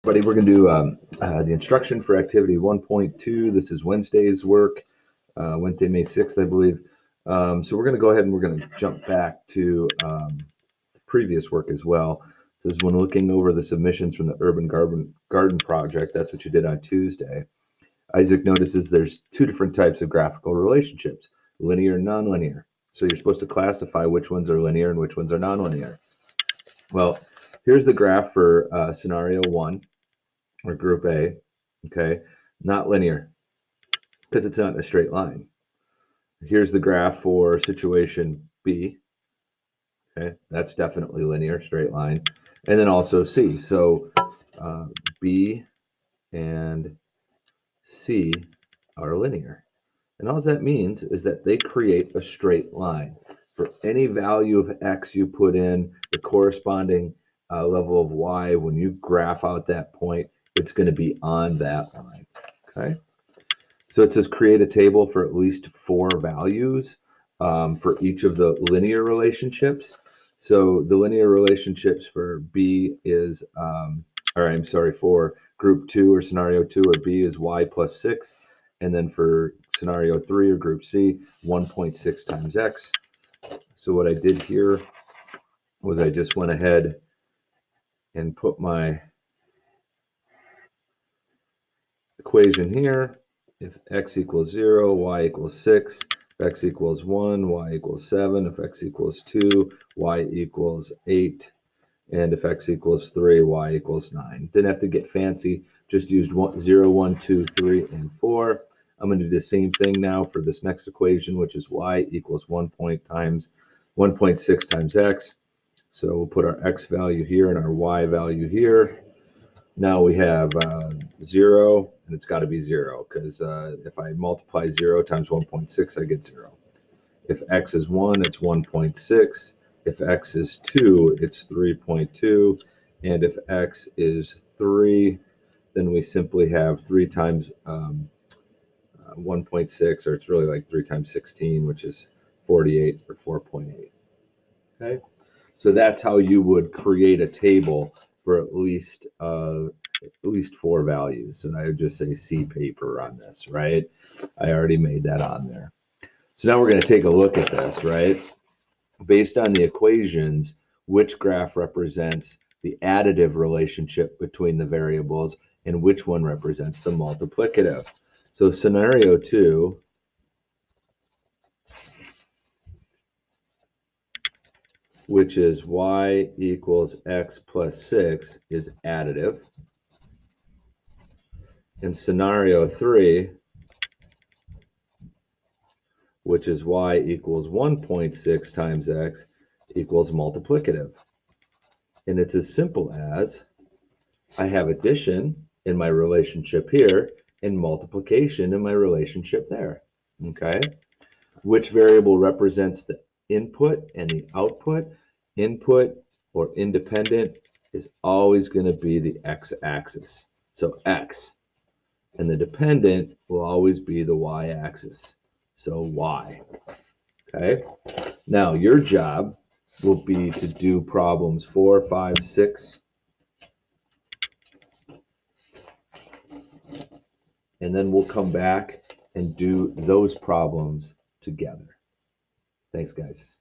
everybody. We're going to do the instruction for activity 1.2. This is Wednesday's work, Wednesday, May 6th, I believe. So we're going to go ahead and we're going to jump back to previous work as well. It says when looking over the submissions from the Urban Garden Project, that's what you did on Tuesday, Isaac notices there's two different types of graphical relationships, linear and nonlinear. So you're supposed to classify which ones are linear and which ones are nonlinear. Well, here's the graph for scenario 1, or group A, okay? Not linear, because it's not in a straight line. Here's the graph for situation B, okay? That's definitely linear, straight line. And then also C. So B and C are linear. And all that means is that they create a straight line. For any value of X you put in, the corresponding level of Y, when you graph out that point, it's going to be on that line, okay? So it says create a table for at least 4 values for each of the linear relationships. So the linear relationships for B is, for group 2 or scenario 2 or B is Y plus 6. And then for scenario 3 or group C, 1.6 times X. So what I did here was I just went ahead and put my equation here. If X equals 0, Y equals 6. If X equals 1, Y equals 7. If X equals 2, Y equals 8. And if X equals 3, Y equals 9. Didn't have to get fancy. Just used 0, 1, 2, 3, and 4. I'm going to do the same thing now for this next equation, which is Y equals 1.6 times X. So we'll put our X value here and our Y value here. Now we have 0, and it's got to be 0, because if I multiply 0 times 1.6, I get 0. If X is 1, it's 1.6. If X is 2, it's 3.2. And if X is 3, then we simply have 3 times 1.6, or it's really like 3 times 16, which is 48, or 4.8. Okay, so that's how you would create a table for at least 4 values. And I would just say see paper on this, right? I already made that on there. So now we're going to take a look at this, right? Based on the equations, which graph represents the additive relationship between the variables and which one represents the multiplicative. So scenario 2, which is Y equals X plus 6, is additive. And scenario 3, which is Y equals 1.6 times X, equals multiplicative. And it's as simple as I have addition in my relationship here and multiplication in my relationship there, okay? Which variable represents the input and the output? Input, or independent, is always going to be the x-axis. So X. And the dependent will always be the y-axis. So Y. Okay? Now, your job will be to do problems 4, 5, 6. And then we'll come back and do those problems together. Thanks, guys.